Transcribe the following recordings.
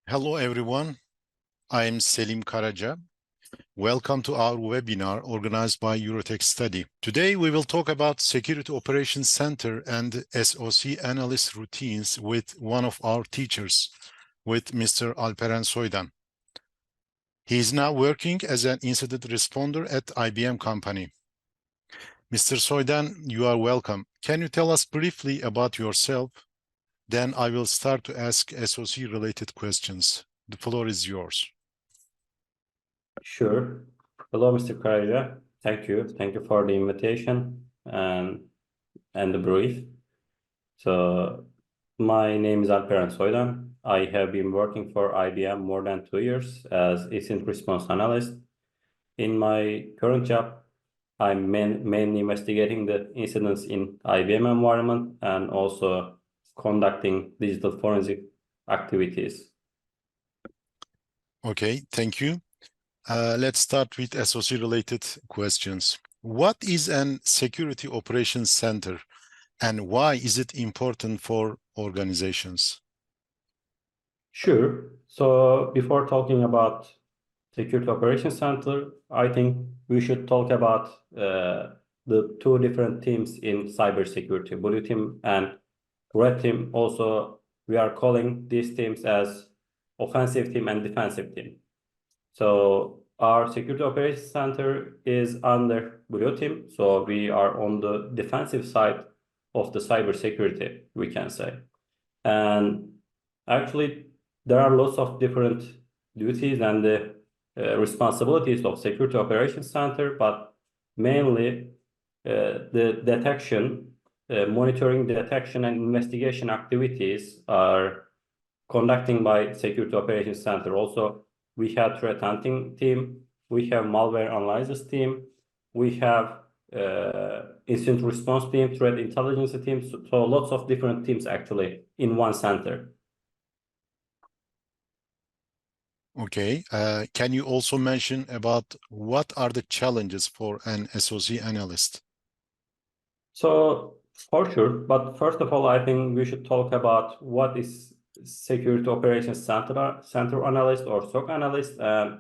Hello everyone, I am Selim Karaca. Welcome to our webinar organized by euroTech Study. Today we will talk about Security Operations Center and SOC analyst routines with one of our teachers, with Mr. Alperen Soydan. He is now working as an incident responder at IBM company. Mr. Soydan, you are welcome. Can you tell us briefly about yourself? Then I will start to ask SOC related questions. The floor is yours. Sure. Hello, Mr. Karaja. Thank you. Thank you for the invitation and the brief. So my name is Alperen Soydan. I have been working for IBM more than 2 years as incident response analyst. In my current job, I'm mainly investigating the incidents in IBM environment and also conducting digital forensic activities. Okay, thank you. Let's start with SOC related questions. What is an security operations center and why is it important for organizations? Sure. So before talking about Security Operations Center, I think we should talk about the two different teams in cybersecurity, blue team and red team. Also, we are calling these teams as offensive team and defensive team. So our Security Operations Center is under blue team. So we are on the defensive side of the cybersecurity, we can say. And actually, there are lots of different duties and the responsibilities of Security Operations Center, but mainly the detection, monitoring, detection, and investigation activities are conducting by Security Operations Center. Also, we have threat hunting team, we have malware analysis team, we have incident response team, threat intelligence team, so lots of different teams actually in one center. Okay, can you also mention about what are the challenges for an SOC analyst? So for sure, but first of all, I think we should talk about what is Security Operations Center analyst or SOC analyst, and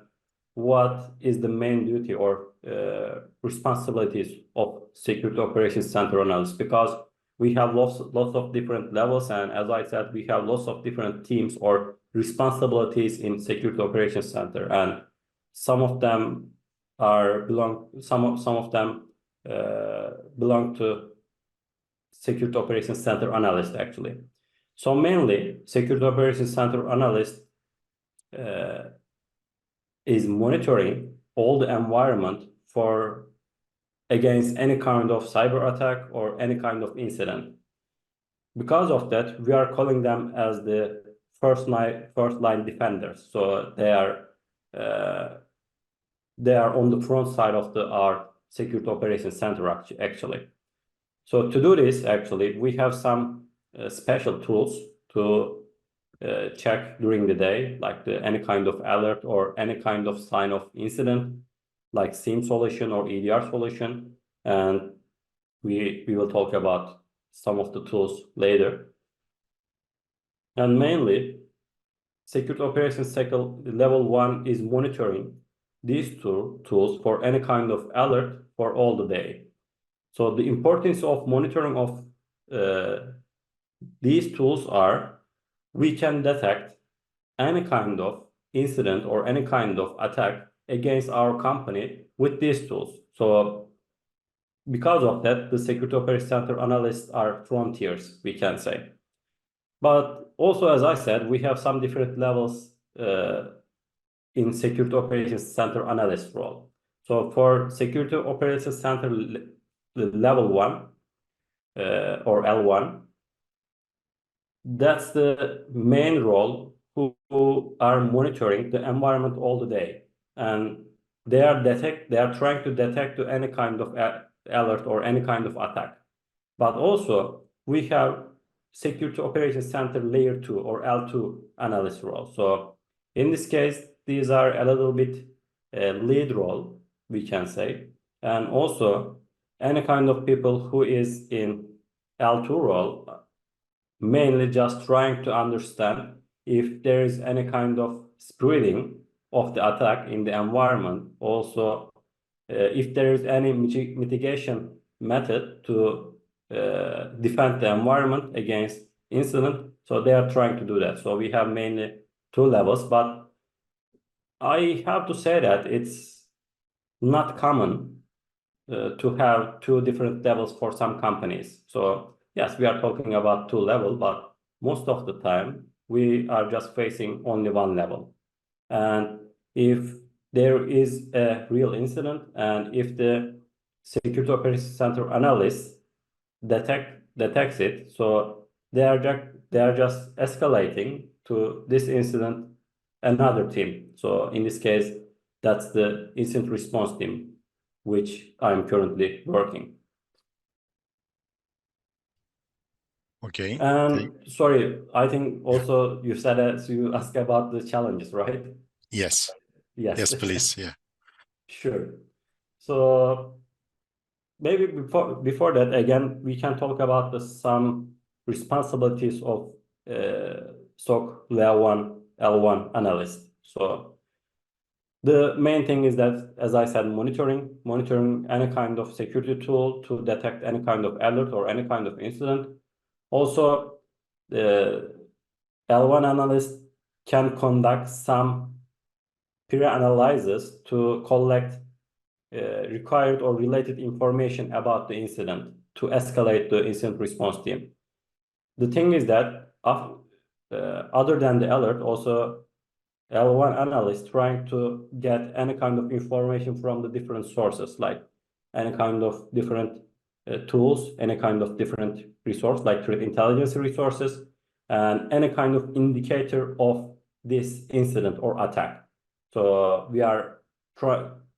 what is the main duty or responsibilities of Security Operations Center analyst, because we have lots of different levels, and as I said, we have lots of different teams or responsibilities in Security Operations Center, and some of them belong to Security Operations Center analyst actually. So mainly Security Operations Center analyst is monitoring all the environment for against any kind of cyber attack or any kind of incident. Because of that, we are calling them as the first line defenders. So they are on the front side of our Security Operations Center actually. So to do this, actually, we have some special tools to check during the day, like any kind of alert or any kind of sign of incident, like SIEM solution or EDR solution. And we will talk about some of the tools later. And mainly, Security Operations Cycle Level 1 is monitoring these tools for any kind of alert for all the day. So the importance of monitoring of these tools are, we can detect any kind of incident or any kind of attack against our company with these tools. So because of that, the Security Operations Center analysts are frontiers, we can say. But also, as I said, we have some different levels in Security Operations Center analyst role. So for Security Operations Center level 1 or L1, that's the main role who are monitoring the environment all the day, and they are trying to detect any kind of alert or any kind of attack. But also we have Security Operations Center layer 2 or L2 analyst role. So in this case, these are a little bit lead role, we can say, and also any kind of people who is in L2 role, mainly just trying to understand if there is any kind of spreading of the attack in the environment, also if there is any mitigation method to defend the environment against incident, so they are trying to do that. So we have mainly two levels, but I have to say that it's not common to have two different levels for some companies. So yes, we are talking about two levels, but most of the time we are just facing only one level. And if there is a real incident, and if the security operations center analyst detects it, so they are just escalating to this incident another team. So in this case, that's the incident response team, which I'm currently working. Okay. And sorry, I think also you said that you asked about the challenges, right? Yes. Yes. Yes, please. Yeah. Sure. So maybe before that, again, we can talk about some responsibilities of SOC Layer 1 L1 analyst. So the main thing is that, as I said, monitoring any kind of security tool to detect any kind of alert or any kind of incident. Also, the L1 analyst can conduct some peer analysis to collect required or related information about the incident to escalate the incident response team. The thing is that other than the alert, also L1 analyst trying to get any kind of information from the different sources, like any kind of different tools, any kind of different resource, like threat intelligence resources, and any kind of indicator of this incident or attack. So we are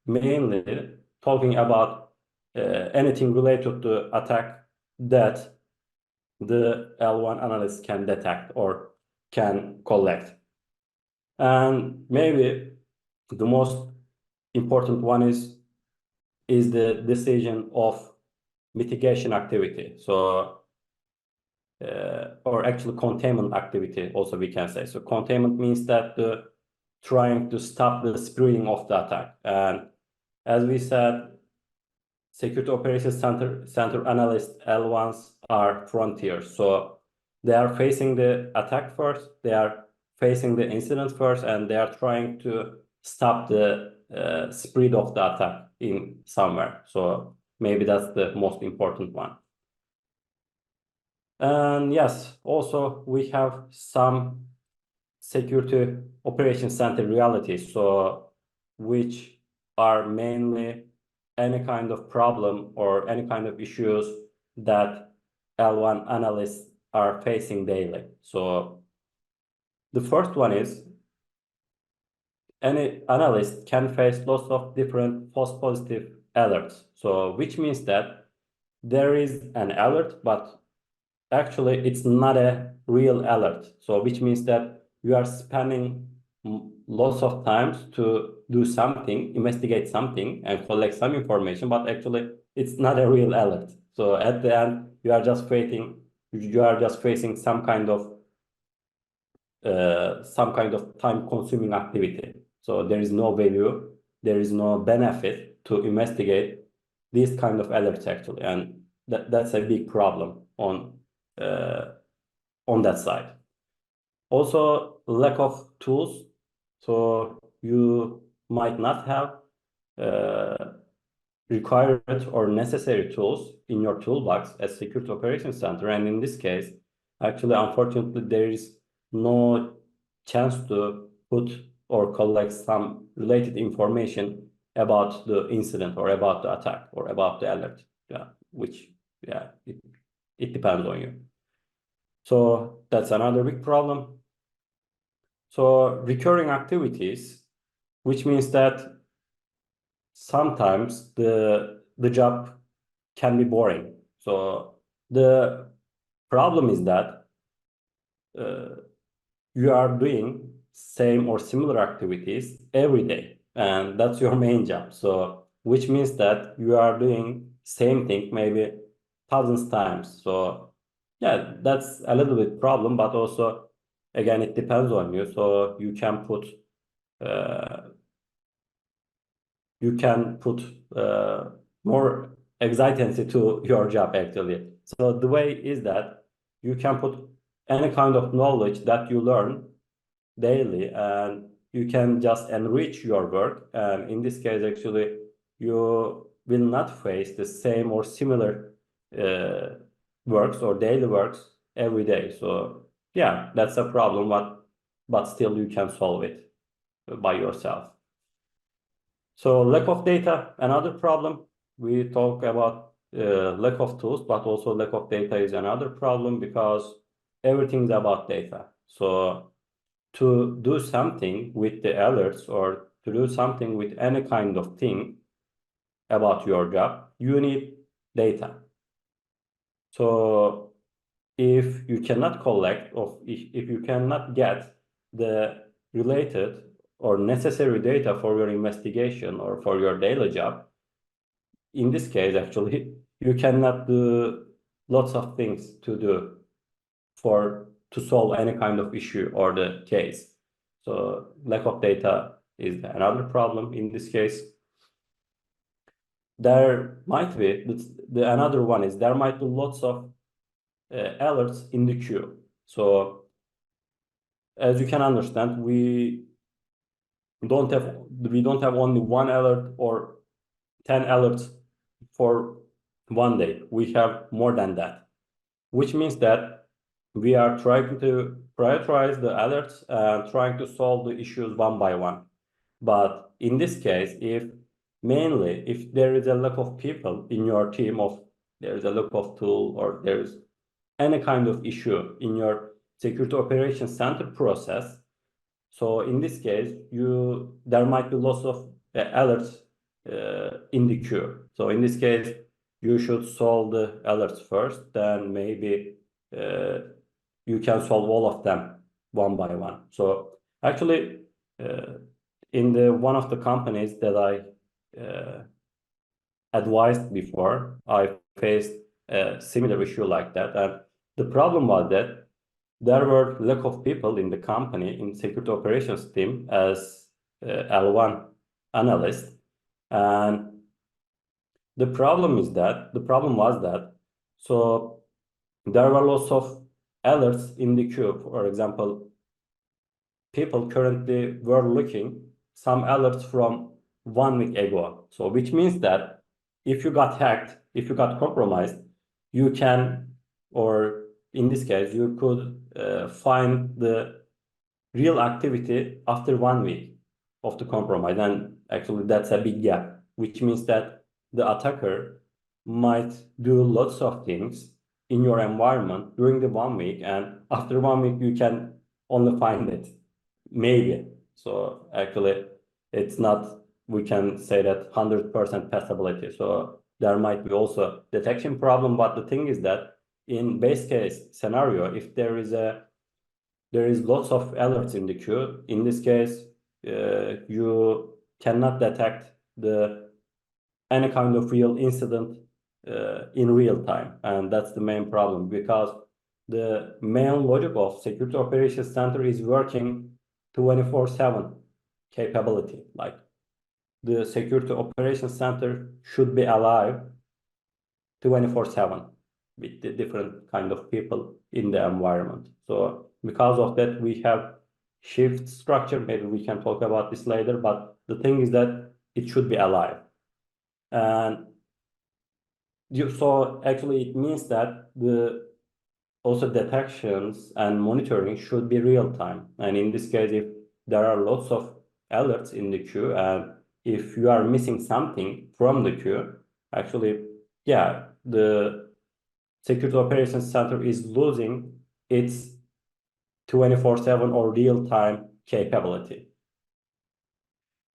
mainly talking about anything related to attack that the L1 analyst can detect or can collect. And maybe the most important one is the decision of mitigation activity. So, or actually containment activity, also we can say. So containment means that trying to stop the spreading of the attack. And as we said, security operations center analyst L1s are frontiers. So they are facing the attack first, they are facing the incident first, and they are trying to stop the spread of the attack in somewhere. So maybe that's the most important one. And yes, also we have some security operations center realities, so which are mainly any kind of problem or any kind of issues that L1 analysts are facing daily. So the first one is any analyst can face lots of different false positive alerts. So which means that there is an alert, but actually it's not a real alert. So which means that you are spending lots of times to do something, investigate something and collect some information, but actually it's not a real alert. So at the end, you are just facing some kind of time consuming activity. So there is no value, there is no benefit to investigate these kind of alerts actually. And that's a big problem on that side. Also, lack of tools. So you might not have required or necessary tools in your toolbox as security operations center. And in this case, actually, unfortunately, there is no chance to put or collect some related information about the incident or about the attack or about the alert. Yeah, which it depends on you. So that's another big problem. So recurring activities, which means that sometimes the job can be boring. So the problem is that you are doing same or similar activities every day, and that's your main job. So which means that you are doing same thing maybe thousands times. So yeah, that's a little bit problem, but also again, it depends on you. So you can put more exigency to your job actually. So the way is that you can put any kind of knowledge that you learn daily, and you can just enrich your work. And in this case, actually, you will not face the same or similar works or daily works every day. So yeah, that's a problem, but still you can solve it by yourself. So lack of data, another problem. We talk about lack of tools, but also lack of data is another problem because everything's about data. So to do something with the alerts or to do something with any kind of thing about your job, you need data. So if you cannot collect or if you cannot get the related or necessary data for your investigation or for your daily job, in this case, actually, you cannot do lots of things to do to solve any kind of issue or the case. So lack of data is another problem in this case. There might be, another one is there might be lots of alerts in the queue. So as you can understand, we don't have only one alert or 10 alerts for one day. We have more than that, which means that we are trying to prioritize the alerts and trying to solve the issues one by one. But in this case, if there is a lack of people in your team, there is a lack of tool, or there is any kind of issue in your security operations center process, so in this case, there might be lots of alerts in the queue. So in this case, you should solve the alerts first, then maybe you can solve all of them one by one. So actually, in one of the companies that I advised before, I faced a similar issue like that. And the problem was that there were lack of people in the company in security operations team as L1 analyst. And the problem was that, so there were lots of alerts in the queue. For example, people currently were looking some alerts from 1 week ago. So which means that if you got hacked, if you got compromised, you can, or in this case, you could find the real activity after 1 week of the compromise. And actually that's a big gap, which means that the attacker might do lots of things in your environment during the 1 week, and after 1 week you can only find it, maybe. So actually it's not, we can say that 100% passability. So there might be also detection problem, but the thing is that in base case scenario, if there is lots of alerts in the queue, in this case, you cannot detect any kind of real incident in real time. And that's the main problem, because the main logic of security operations center is working 24/7 capability. Like the security operations center should be alive 24/7 with the different kind of people in the environment. So because of that, we have shift structure. Maybe we can talk about this later, but the thing is that it should be alive. And so actually it means that also detections and monitoring should be real time. And in this case, if there are lots of alerts in the queue, and if you are missing something from the queue, actually, yeah, the security operations center is losing its 24/7 or real-time capability.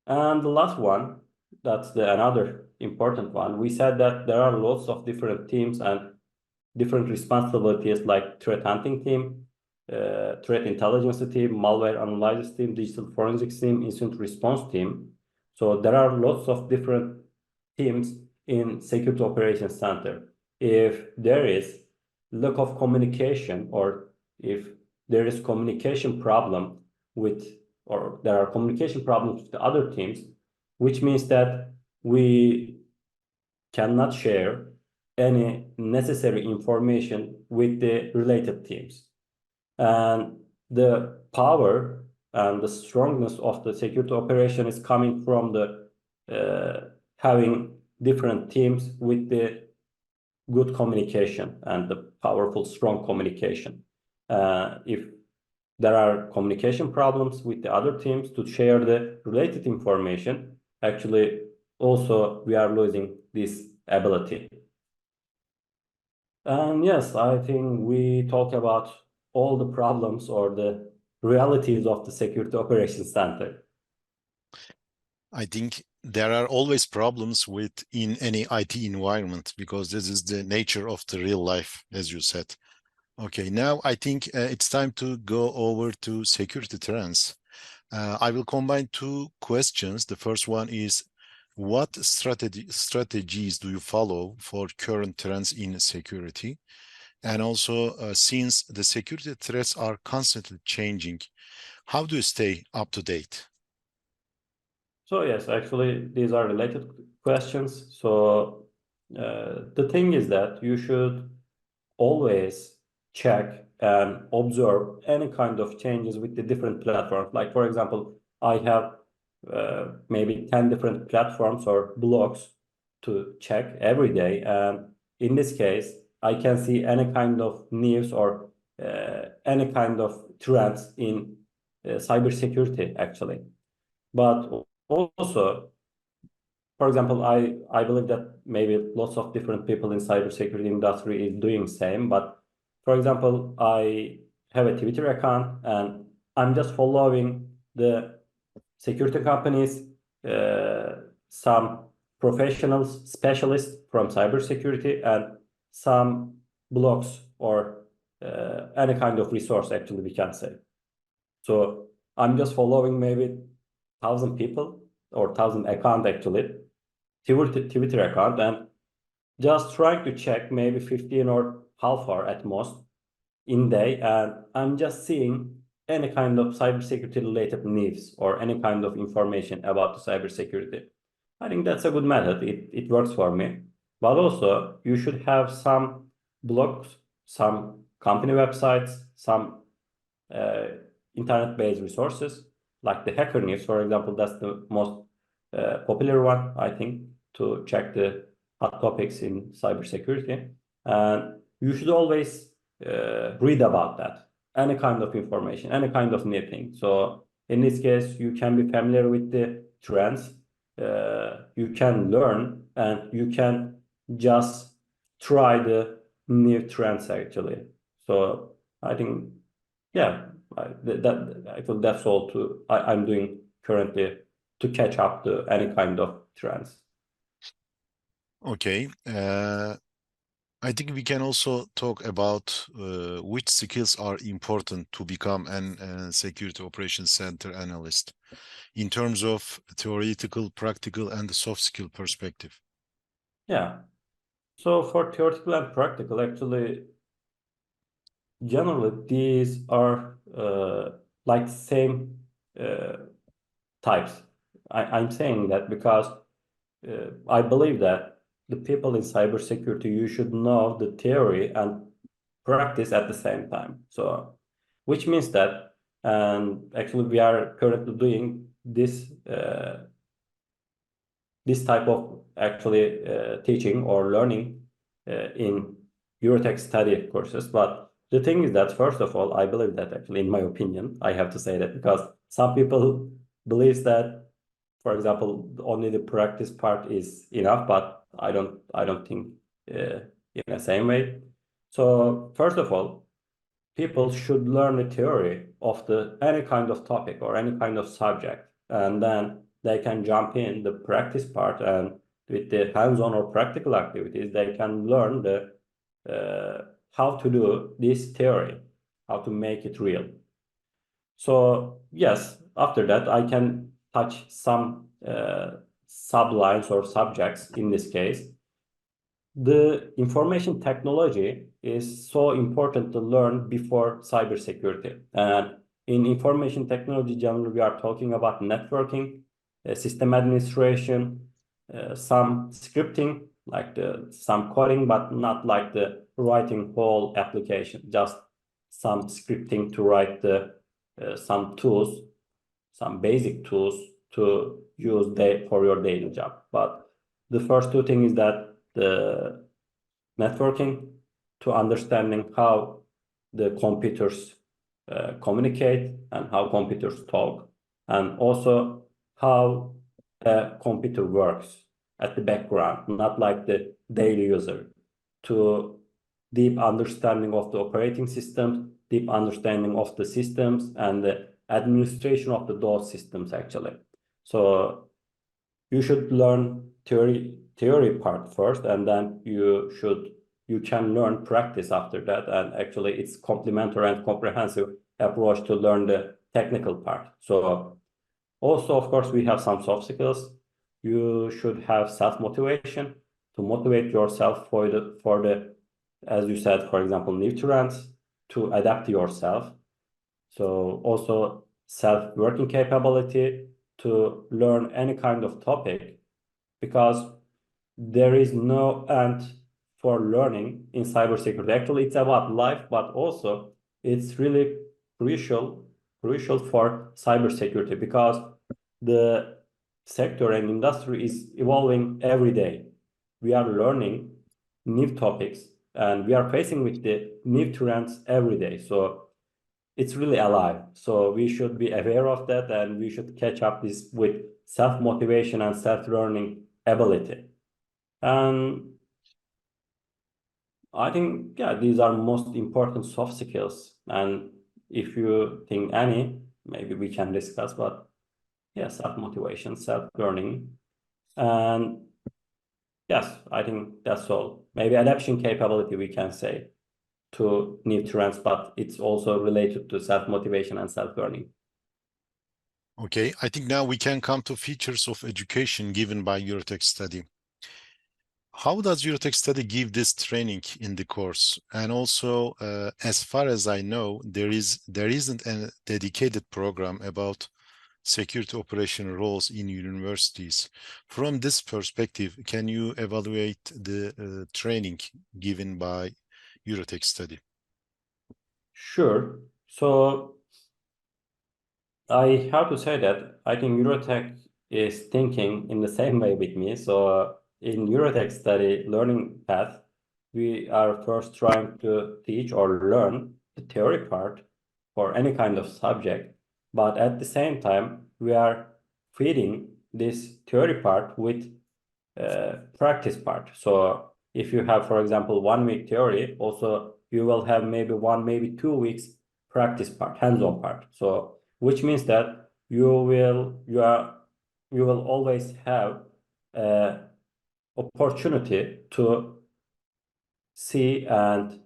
And the last one, that's another important one. We said that there are lots of different teams and different responsibilities, like threat hunting team, threat intelligence team, malware analysis team, digital forensics team, incident response team. So there are lots of different teams in security operations center. If there is lack of communication, or if there is communication problem with, or there are communication problems with the other teams, which means that we cannot share any necessary information with the related teams. And the power and the strongness of the security operation is coming from the having different teams with the good communication and the powerful, strong communication. If there are communication problems with the other teams to share the related information, actually also we are losing this ability. And yes, I think we talk about all the problems or the realities of the security operations center. I think there are always problems in any IT environment because this is the nature of the real life, as you said. Okay, now I think it's time to go over to security trends. I will combine two questions. The first one is, what strategies do you follow for current trends in security? And also, since the security threats are constantly changing, how do you stay up to date? So yes, actually, these are related questions. So the thing is that you should always check and observe any kind of changes with the different platforms. Like, for example, I have maybe 10 different platforms or blogs to check every day. And in this case, I can see any kind of news or any kind of trends in cybersecurity, actually. But also, for example, I believe that maybe lots of different people in cybersecurity industry is doing same. But for example, I have a Twitter account and I'm just following the security companies, some professionals, specialists from cybersecurity, and some blogs or any kind of resource, actually, we can say. So I'm just following maybe 1,000 people or 1,000 account, actually, Twitter account, and just trying to check maybe 15 or half hour at most in day, and I'm just seeing any kind of cybersecurity related news or any kind of information about the cybersecurity. I think that's a good method. It works for me. But also, you should have some blogs, some company websites, some internet-based resources, like the Hacker News, for example. That's the most popular one, I think, to check the hot topics in cybersecurity. And you should always read about that, any kind of information, any kind of new thing. So in this case, you can be familiar with the trends, you can learn, and you can just try the new trends, actually. So I think, yeah, I feel that's all I'm doing currently to catch up to any kind of trends. Okay. I think we can also talk about which skills are important to become an security operations center analyst in terms of theoretical, practical, and soft skill perspective. Yeah. So for theoretical and practical, actually, generally these are like same types. I'm saying that because I believe that the people in cybersecurity, you should know the theory and practice at the same time. So, which means that, and actually we are currently doing this this type of actually teaching or learning in EuroTech study courses. But the thing is that, first of all, I believe that, actually, in my opinion, I have to say that, because some people believes that, for example, only the practice part is enough, but I don't think in the same way. So first of all, people should learn the theory of any kind of topic or any kind of subject, and then they can jump in the practice part, and with the hands-on or practical activities, they can learn how to do this theory, how to make it real. So yes, after that, I can touch some sublines or subjects. In this case, the information technology is so important to learn before cybersecurity. And in information technology, generally, we are talking about networking, system administration, some scripting, like some coding, but not like the writing whole application, just some scripting to write the some tools, some basic tools to use for your daily job. But the first two things is that the networking, to understanding how the computers communicate and how computers talk, and also how a computer works at the background, not like the daily user, to deep understanding of the operating systems, deep understanding of the systems and the administration of those systems actually. So you should learn theory part first, and then you can learn practice after that. And actually it's complementary and comprehensive approach to learn the technical part. So also, of course, we have some soft skills. You should have self-motivation to motivate yourself for the, as you said, for example, new trends, to adapt yourself. So also self-working capability to learn any kind of topic, because there is no end for learning in cybersecurity. Actually, it's about life, but also it's really crucial for cybersecurity, because the sector and industry is evolving every day. We are learning new topics and we are facing with the new trends every day. So it's really alive. So we should be aware of that, and we should catch up this with self-motivation and self-learning ability. And I think, yeah, these are most important soft skills. And if you think any, maybe we can discuss, but yeah, self-motivation, self-learning. And yes, I think that's all. Maybe adaptation capability, we can say, to new trends, but it's also related to self-motivation and self-learning. Okay, I think now we can come to features of education given by EuroTech study. How does EuroTech study give this training in the course? And also, as far as I know, there isn't a dedicated program about security operation roles in universities. From this perspective, can you evaluate the training given by EuroTech study? Sure. So I have to say that I think EuroTech is thinking in the same way with me. So in EuroTech study learning path, we are first trying to teach or learn the theory part for any kind of subject, but at the same time, we are feeding this theory part with practice part. So if you have, for example, 1 week theory, also you will have maybe 2 weeks practice part, hands-on part. So which means that you will always have opportunity to see and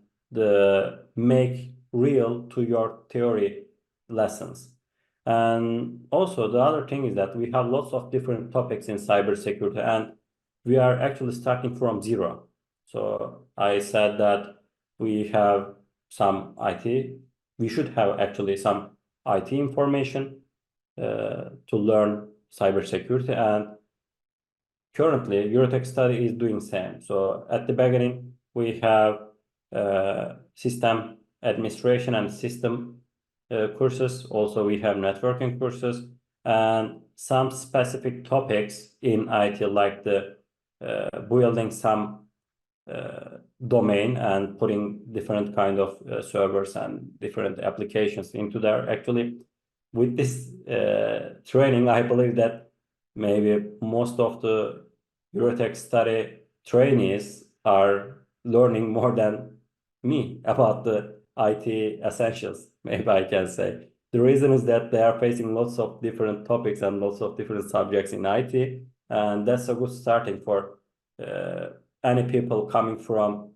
make real to your theory lessons. And also the other thing is that we have lots of different topics in cybersecurity, and we are actually starting from zero. So I said that we have some IT. We should have actually some IT information to learn cybersecurity, and currently EuroTech study is doing same. So at the beginning we have system administration and system courses. Also we have networking courses and some specific topics in IT, like the building some domain and putting different kind of servers and different applications into there. Actually, with this training, I believe that maybe most of the EuroTech study trainees are learning more than me about the IT essentials, maybe I can say. The reason is that they are facing lots of different topics and lots of different subjects in IT, and that's a good starting for any people coming from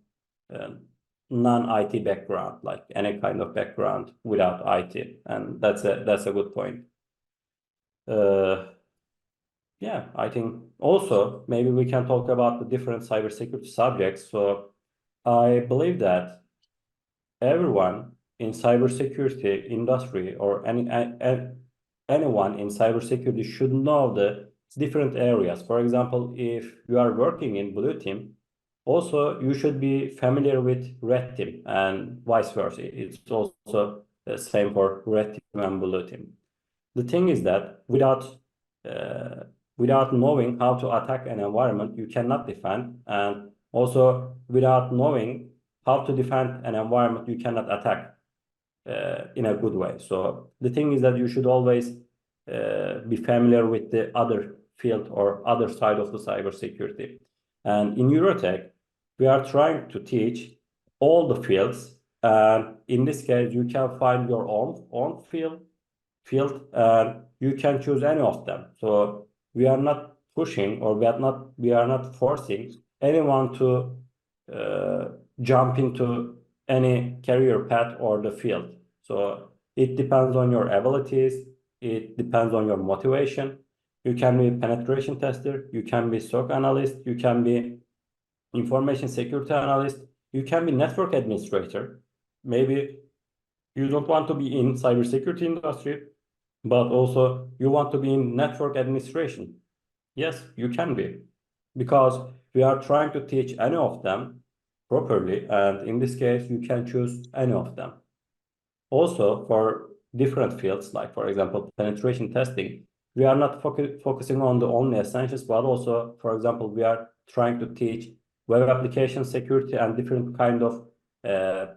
non-IT background, like any kind of background without IT, and that's a good point. Yeah, I think also maybe we can talk about the different cybersecurity subjects. So I believe that everyone in cybersecurity industry or anyone in cybersecurity should know the different areas. For example, if you are working in blue team, also you should be familiar with red team and vice versa. It's also the same for red team and blue team. The thing is that without knowing how to attack an environment, you cannot defend, and also without knowing how to defend an environment, you cannot attack in a good way. So the thing is that you should always be familiar with the other field or other side of the cybersecurity. And in EuroTech, we are trying to teach all the fields. And in this case, you can find your own field, and you can choose any of them. So we are not pushing, or we are not forcing anyone to jump into any career path or the field. So it depends on your abilities. It depends on your motivation. You can be penetration tester. You can be SOC analyst. You can be information security analyst. You can be network administrator. Maybe you don't want to be in cybersecurity industry, but also you want to be in network administration. Yes, you can be, because we are trying to teach any of them properly, and in this case, you can choose any of them. Also, for different fields, like for example, penetration testing, we are not focusing on the only essentials, but also, for example, we are trying to teach web application security and different kind of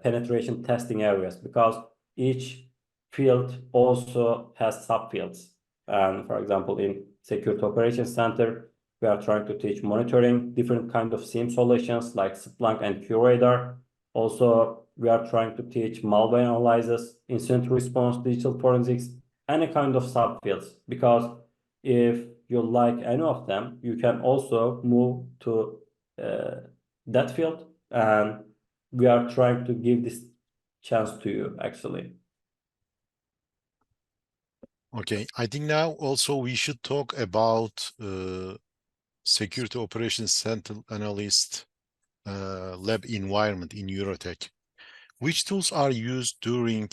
penetration testing areas, because each field also has subfields. And for example, in Security Operations Center, we are trying to teach monitoring, different kind of SIEM solutions like Splunk and QRadar. Also, we are trying to teach malware analysis, incident response, digital forensics, any kind of subfields, because if you like any of them, you can also move to that field, and we are trying to give this chance to you, actually. Okay, I think now also we should talk about Security Operations Center Analyst lab environment in EuroTech. Which tools are used during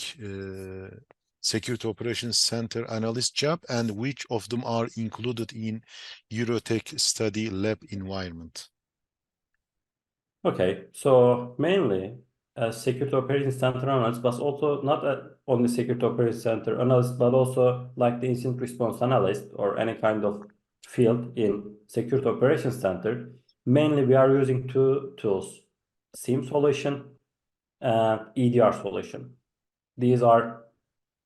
Security Operations Center Analyst job, and which of them are included in EuroTech study lab environment? Okay, so mainly Security Operations Center Analyst, but also not only Security Operations Center Analyst, but also like the Incident Response Analyst or any kind of field in Security Operations Center. Mainly we are using two tools, SIEM solution and EDR solution. These are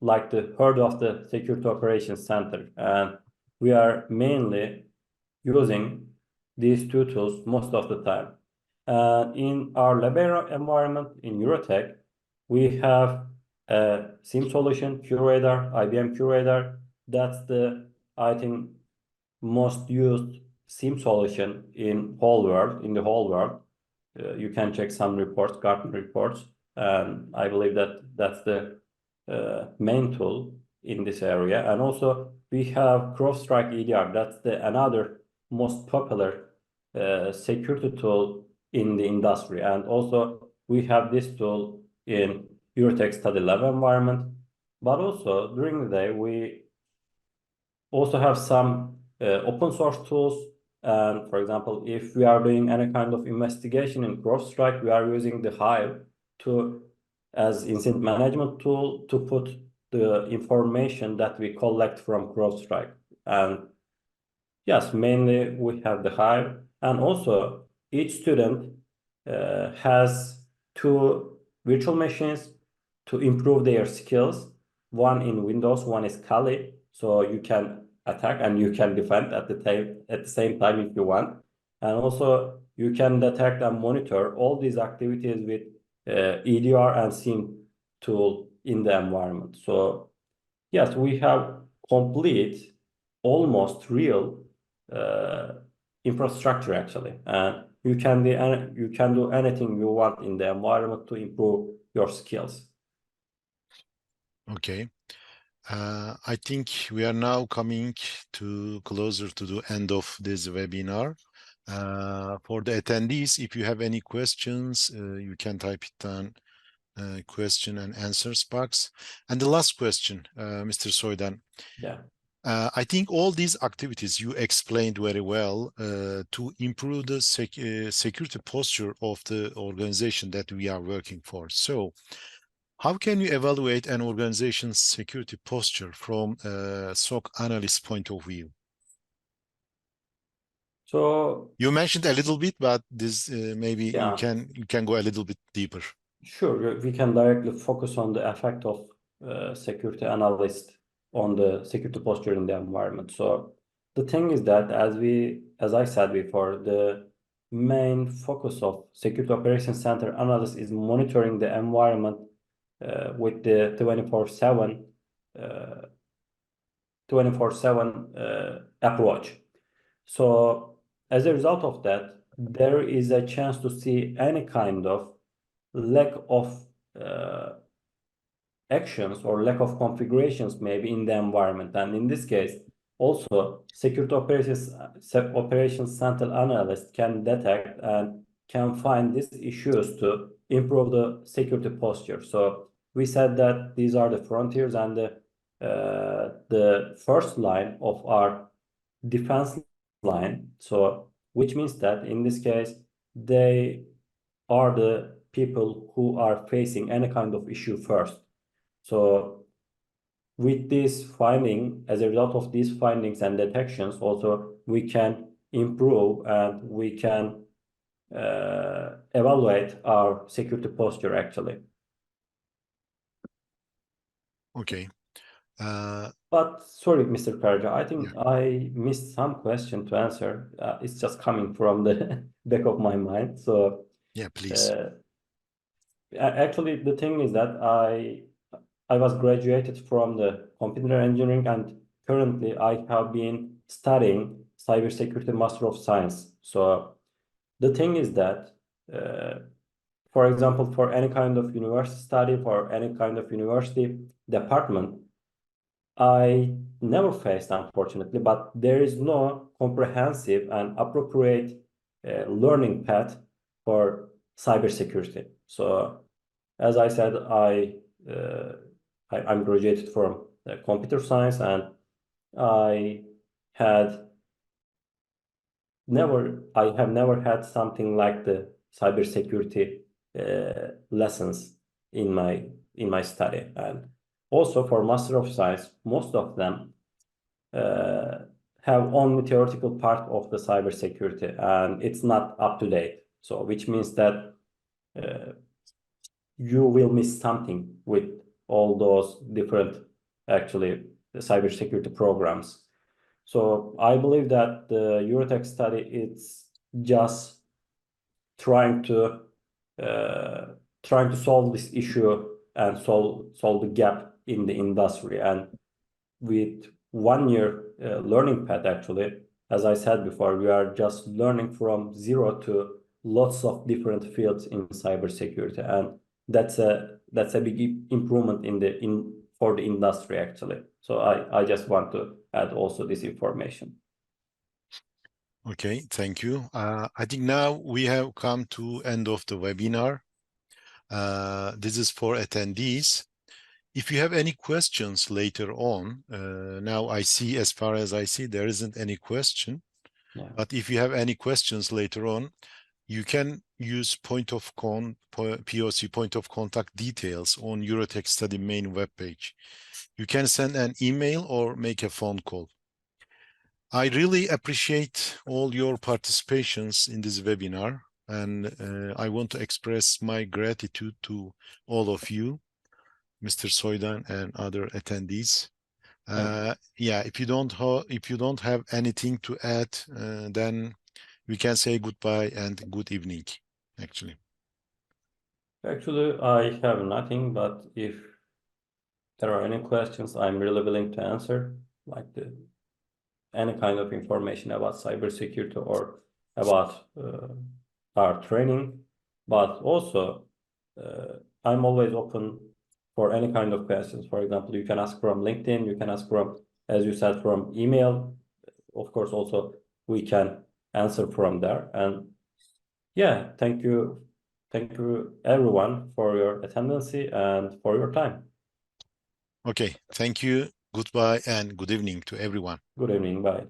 like the heart of the Security Operations Center, and we are mainly using these two tools most of the time. In our lab environment in EuroTech, we have a SIEM solution, QRadar, IBM QRadar. That's the, I think, most used SIEM solution in the whole world. You can check some reports, Gartner reports, and I believe that that's the main tool in this area. And also we have CrowdStrike EDR. That's another most popular security tool in the industry. And also we have this tool in EuroTech study lab environment. But also during the day, we also have some open source tools. And for example, if we are doing any kind of investigation in CrowdStrike, we are using the Hive as incident management tool to put the information that we collect from CrowdStrike. And yes, mainly we have the Hive, and also each student has two virtual machines to improve their skills. One in Windows, one is Kali, so you can attack and you can defend at the same time if you want. And also you can detect and monitor all these activities with EDR and SIEM tool in the environment. So yes, we have complete, almost real infrastructure actually, and you can do anything you want in the environment to improve your skills. Okay. I think we are now coming closer to the end of this webinar. For the attendees, if you have any questions, you can type it down question and answers box. And the last question, Mr. Soydan. Yeah. I think all these activities you explained very well to improve the security posture of the organization that we are working for. So, how can you evaluate an organization's security posture from a SOC analyst point of view? So You mentioned a little bit, but this maybe yeah, you can go a little bit deeper. sure. We can directly focus on the effect of security analyst on the security posture in the environment. So the thing is that as I said before, the main focus of security operations center analyst is monitoring the environment with the 24/7 approach. So as a result of that, there is a chance to see any kind of lack of actions or lack of configurations maybe in the environment. And in this case, also security operations center analyst can detect and can find these issues to improve the security posture. So we said that these are the frontiers and the first line of our defense line. So which means that in this case, they are the people who are facing any kind of issue first. So with this finding, as a result of these findings and detections, also we can improve and we can evaluate our security posture actually. Okay. But sorry, Mr. Karaca, I think Yeah. I missed some question to answer. It's just coming from the back of my mind. So Yeah, please. actually, the thing is that I was graduated from the computer engineering and currently I have been studying cybersecurity Master of Science. So the thing is that, for example, for any kind of university study, for any kind of university department, I never faced, unfortunately, but there is no comprehensive and appropriate learning path for cybersecurity. So, as I said, I'm graduated from computer science, and I had I have never had something like the cybersecurity lessons in my study. And also for Master of Science, most of them have only theoretical part of the cybersecurity, and it's not up to date. So which means that you will miss something with all those different actually cybersecurity programs. So I believe that the EuroTech study is just trying to solve this issue and solve the gap in the industry. And with 1 year learning path, actually, as I said before, we are just learning from zero to lots of different fields in cybersecurity, and that's a big improvement for the industry actually. So I just want to add also this information. Okay, thank you. I think now we have come to end of the webinar. This is for attendees. If you have any questions later on, now I see, as far as I see, there isn't any question. Yeah. But if you have any questions later on, you can use POC, point of contact details on EuroTech study main webpage. You can send an email or make a phone call. I really appreciate all your participations in this webinar, and I want to express my gratitude to all of you, Mr. Soydan and other attendees. Yeah, if you don't have anything to add, then we can say goodbye and good evening, actually. Actually, I have nothing, but if there are any questions, I'm really willing to answer, like any kind of information about cybersecurity or about our training. But also, I'm always open for any kind of questions. For example, you can ask from LinkedIn, you can ask from, as you said, from email. Of course, also we can answer from there. And yeah, thank you Thank you everyone for your attendance and for your time. Okay, thank you. Goodbye and good evening to everyone. Good evening. Bye.